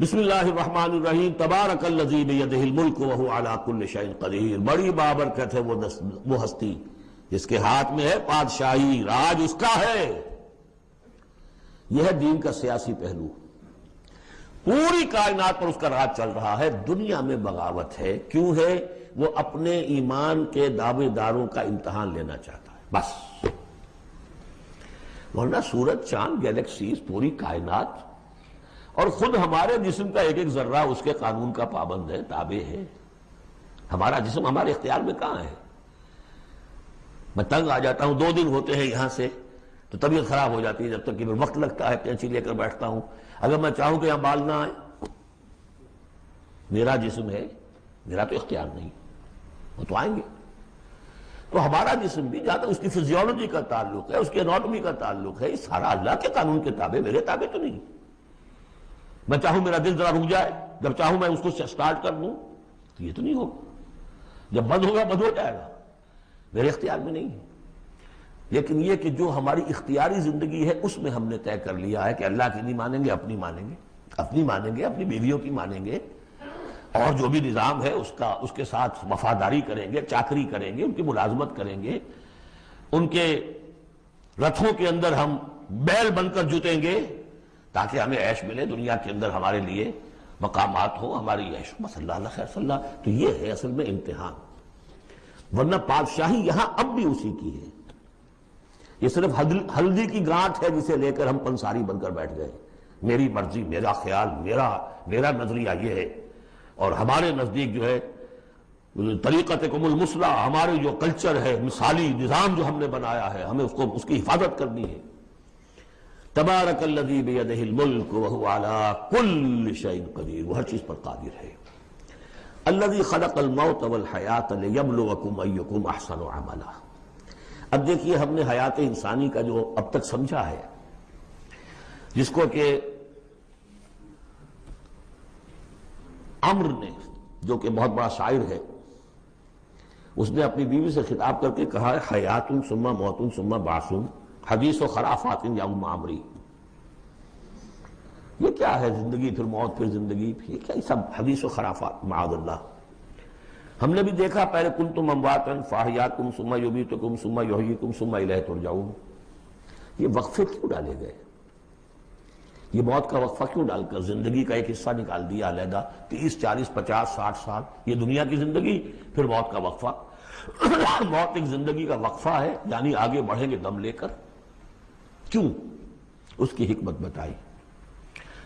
بسم اللہ الرحمن الرحیم تبارک الذی بیدہ الملک وہو علی کل شیء قدیر۔ بڑی بابرکت ہے وہ ہستی جس کے ہاتھ میں ہے بادشاہی، راج اس کا ہے۔ یہ ہے دین کا سیاسی پہلو۔ پوری کائنات پر اس کا راج چل رہا ہے۔ دنیا میں بغاوت ہے، کیوں ہے؟ وہ اپنے ایمان کے دعوے داروں کا امتحان لینا چاہتا ہے، بس۔ ورنہ سورج، چاند، گیلیکسیز، پوری کائنات اور خود ہمارے جسم کا ایک ایک ذرہ اس کے قانون کا پابند ہے، تابع ہے۔ ہمارا جسم ہمارے اختیار میں کہاں ہے؟ میں تنگ آ جاتا ہوں، 2 دن ہوتے ہیں یہاں سے تو طبیعت خراب ہو جاتی ہے، جب تک کہ وقت لگتا ہے کینچی لے کر بیٹھتا ہوں۔ اگر میں چاہوں کہ یہاں بال نہ آئے، میرا جسم ہے، میرا تو اختیار نہیں، وہ تو آئیں گے۔ تو ہمارا جسم بھی جہاں تک اس کی فزیولوجی کا تعلق ہے، اس کی اناٹومی کا تعلق ہے، یہ سارا اللہ کے قانون کے تابع، میرے تابع تو نہیں۔ میں چاہوں میرا دل ذرا رک جائے، جب چاہوں میں اس کو سٹارٹ کر دوں تو یہ تو نہیں ہوگا۔ جب بند ہوگا بند ہو جائے گا، میرے اختیار میں نہیں ہے۔ لیکن یہ کہ جو ہماری اختیاری زندگی ہے اس میں ہم نے طے کر لیا ہے کہ اللہ کی نہیں مانیں گے، اپنی مانیں گے، اپنی مانیں گے، اپنی بیویوں کی مانیں گے، اور جو بھی نظام ہے اس کے ساتھ وفاداری کریں گے، چاکری کریں گے، ان کی ملازمت کریں گے، ان کے رتھوں کے اندر ہم بیل بن کر جتیں گے تاکہ ہمیں عیش ملے، دنیا کے اندر ہمارے لیے مقامات ہوں، ہماری عیش ہو، صلی اللہ خیر صلی اللہ۔ تو یہ ہے اصل میں امتحان۔ ورنہ بادشاہی یہاں اب بھی اسی کی ہے۔ یہ صرف ہلدی کی گانٹھ ہے جسے لے کر ہم پنساری بن کر بیٹھ گئے۔ میری مرضی، میرا خیال، میرا نظریہ یہ ہے، اور ہمارے نزدیک جو ہے طریقتکم المثلی، ہمارے جو کلچر ہے، مثالی نظام جو ہم نے بنایا ہے، ہمیں اس کی حفاظت کرنی ہے۔ تبارک الذی بیدہ الملک وہو علی کل شیء قدیر، وہ ہر چیز پر قادر ہے۔ الذی خلق الموت والحیات لیبلوکم ایکم احسن عملا۔ اب دیکھیے، ہم نے حیات انسانی کا جو اب تک سمجھا ہے، جس کو کہ عمر نے، جو کہ بہت بڑا شاعر ہے، اس نے اپنی بیوی سے خطاب کر کے کہا ہے حیات ثم موت ثم بعث حدیث و خرافات یوم عمری۔ یہ کیا ہے؟ زندگی پھر موت پھر زندگی، یہ کیا؟ یہ سب حدیث و خرافات، معاذ اللہ۔ ہم نے بھی دیکھا پہلے کنتم امواتا فاحیاکم ثم یمیتکم ثم یحییکم ثم الیہ ترجعون۔ یہ وقفے کیوں ڈالے گئے؟ یہ موت کا وقفہ کیوں ڈال کر زندگی کا ایک حصہ نکال دیا علیحدہ؟ 30 40 50 60 سال یہ دنیا کی زندگی، پھر موت کا وقفہ۔ موت ایک زندگی کا وقفہ ہے، یعنی آگے بڑھیں گے دم لے کر۔ کیوں؟ اس کی حکمت بتائی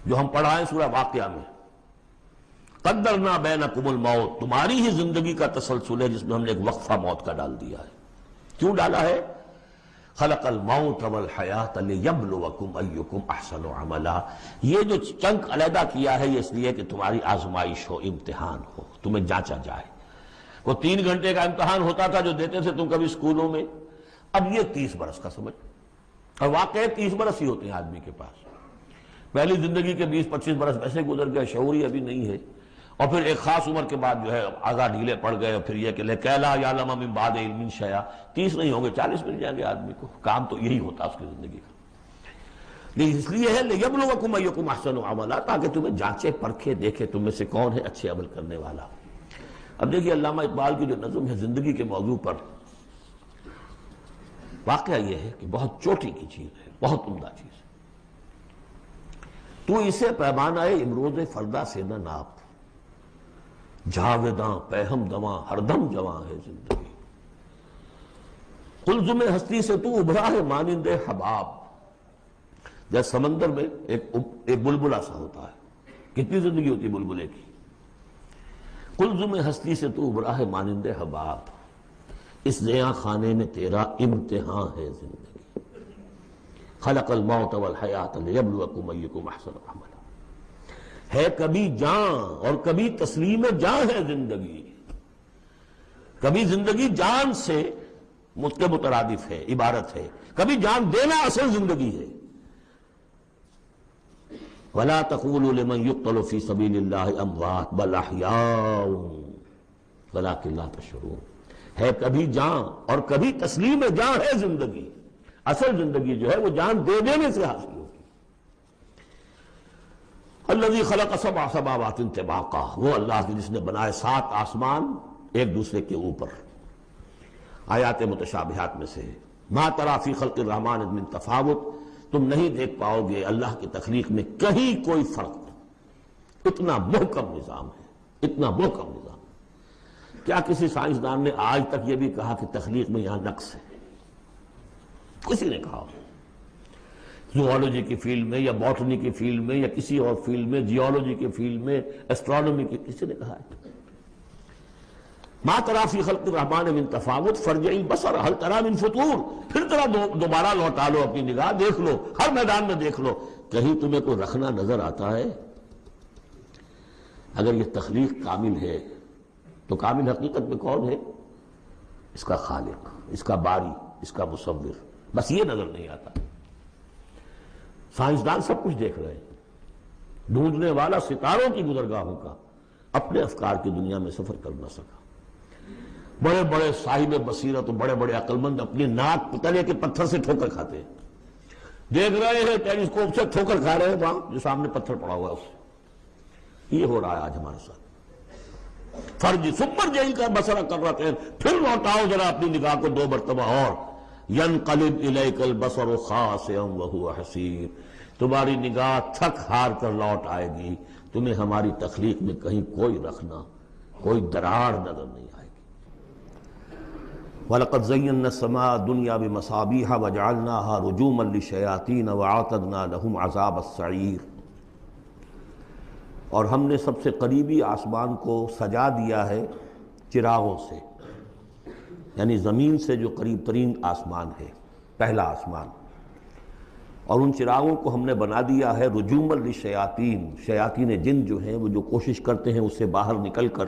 جو ہم پڑھائیں سورہ واقعہ میں۔ قدرنا بینکم الموت، تمہاری ہی زندگی کا تسلسل ہے جس میں ہم نے ایک وقفہ موت کا ڈال دیا ہے۔ کیوں ڈالا ہے؟ خلق الموت والحیات لیبلوکم ایکم احسن عملا۔ یہ جو چنک علیحدہ کیا ہے، یہ اس لیے کہ تمہاری آزمائش ہو، امتحان ہو، تمہیں جانچا جائے۔ وہ 3 گھنٹے کا امتحان ہوتا تھا جو دیتے تھے تم کبھی اسکولوں میں، اب یہ 30 برس کا سمجھ۔ اور واقعی 30 برس ہی ہوتے ہیں آدمی کے پاس۔ پہلی زندگی کے 20 25 برس ویسے گزر گئے، شعوری ابھی نہیں ہے، اور پھر ایک خاص عمر کے بعد جو ہے آزاد ڈھیلے پڑ گئے، اور پھر یہ کہ لِکَیْ لَا یَعْلَمَ مِن بَعْدِ عِلْمٍ شَیْئًا۔ 30 نہیں ہوں گے، 40 مل جائیں گے آدمی کو۔ کام تو یہی ہوتا اس کی زندگی کا۔ لیکن اس لیے ہے لِیَبْلُوَکُمْ أَیُّکُمْ أَحْسَنُ عَمَلًا، تاکہ تمہیں جانچے پرکھے دیکھے تم میں سے کون ہے اچھے عمل کرنے والا۔ اب دیکھیے علامہ اقبال کی جو نظم ہے زندگی کے موضوع پر، واقعہ یہ ہے کہ بہت چوٹی کی چیز ہے، بہت عمدہ چیز ہے۔ تو اسے پیمانہ امروز فردا سے نہ ناپ، جاویداں پہم دواں ہر دم جواں ہے زندگی۔ قلزم ہستی سے تو ابھرا ہے مانند حباب۔ جیسے سمندر میں ایک بلبلا سا ہوتا ہے، کتنی زندگی ہوتی ہے بلبلے کی۔ قلزم ہستی سے تو ابھرا ہے مانند حباب، اس زیاں خانے میں تیرا امتحان ہے زندگی۔ خلق الموت والحیات لیبلوکم ایکم احسن عملا۔ ہے کبھی جان اور کبھی تسلیم جان ہے زندگی۔ کبھی زندگی جان سے مترادف ہے، عبارت ہے، کبھی جان دینا اصل زندگی ہے۔ وَلَا تَقُولُوا لِمَنْ يُقْتَلُ فِي سَبِيلِ اللَّهِ أَمْوَاتٌ بَلْ أَحْيَاءٌ وَلَٰكِن لَا تَشْعُرُونَ۔ ہے کبھی جان اور کبھی تسلیم جان ہے زندگی۔ اصل زندگی جو ہے وہ جان دے دینے سے حاصل ہوگی۔ الذی خلق سبع سماوات طباقا، وہ اللہ جس نے بنائے 7 آسمان ایک دوسرے کے اوپر۔ آیات متشابہات میں سے ما تری فی خلق الرحمن من تفاوت، تم نہیں دیکھ پاؤ گے اللہ کی تخلیق میں کہیں کوئی فرق نہیں۔ اتنا محکم نظام ہے، اتنا محکم نظام۔ کیا کسی سائنسدان نے آج تک یہ بھی کہا کہ تخلیق میں یہاں نقص ہے؟ کسی نے کہا؟ زوالوجی کی فیلڈ میں یا باٹنی کی فیلڈ میں یا کسی اور فیلڈ میں، جیولوجی کی فیلڈ میں، ایسٹرونومی کی، کسی نے کہا ہے؟ ما تری فی خلق الرحمن من تفاوت فارجع البصر هل تری من فطور، پھر ذرا دوبارہ لوٹا لو اپنی نگاہ، دیکھ لو، ہر میدان میں دیکھ لو، کہیں تمہیں کوئی رکھنا نظر آتا ہے؟ اگر یہ تخلیق کامل ہے تو کامل حقیقت میں کون ہے؟ اس کا خالق، اس کا باری، اس کا مصور، بس یہ نظر نہیں آتا۔ سائنسدان سب کچھ دیکھ رہے ہیں، ڈھونڈنے والا ستاروں کی گزرگاہوں کا اپنے افکار کی دنیا میں سفر کر نہ سکا۔ بڑے بڑے صاحب بصیرت و بڑے بڑے عقل مند اپنی ناک تلے کے پتھر سے ٹھوکر کھاتے ہیں، دیکھ رہے ہیں ٹیلیسکوپ سے ٹھوکر کھا رہے ہیں وہاں جو سامنے پتھر پڑا ہوا ہے اس سے۔ یہ ہو رہا ہے آج ہمارے ساتھ۔ فرج سپر جیل کا بسرا کر رہتے ہیں، پھر لوٹاؤ ذرا اپنی نگاہ کو 2 مرتبہ اور، ینقلب الیک البصر خاسئا وہو حسیر، تمہاری نگاہ تھک ہار کر لوٹ آئے گی، تمہیں ہماری تخلیق میں کہیں کوئی رکھنا، کوئی دراڑ نظر نہیں آئے گی۔ وَلَقَدْ زَيَّنَّا السَّمَاءَ الدُّنْيَا بِمَصَابِيحَ وَجَعَلْنَاهَا رُجُومًا لِلشَّيَاطِينَ وَأَعْتَدْنَا لَهُمْ عَذَابَ السَّعِيرِ، اور ہم نے سب سے قریبی آسمان کو سجا دیا ہے چراغوں سے، یعنی زمین سے جو قریب ترین آسمان ہے، پہلا آسمان، اور ان چراغوں کو ہم نے بنا دیا ہے رجوما للشیاطین، شیاطین جن جو ہیں وہ جو کوشش کرتے ہیں اس سے باہر نکل کر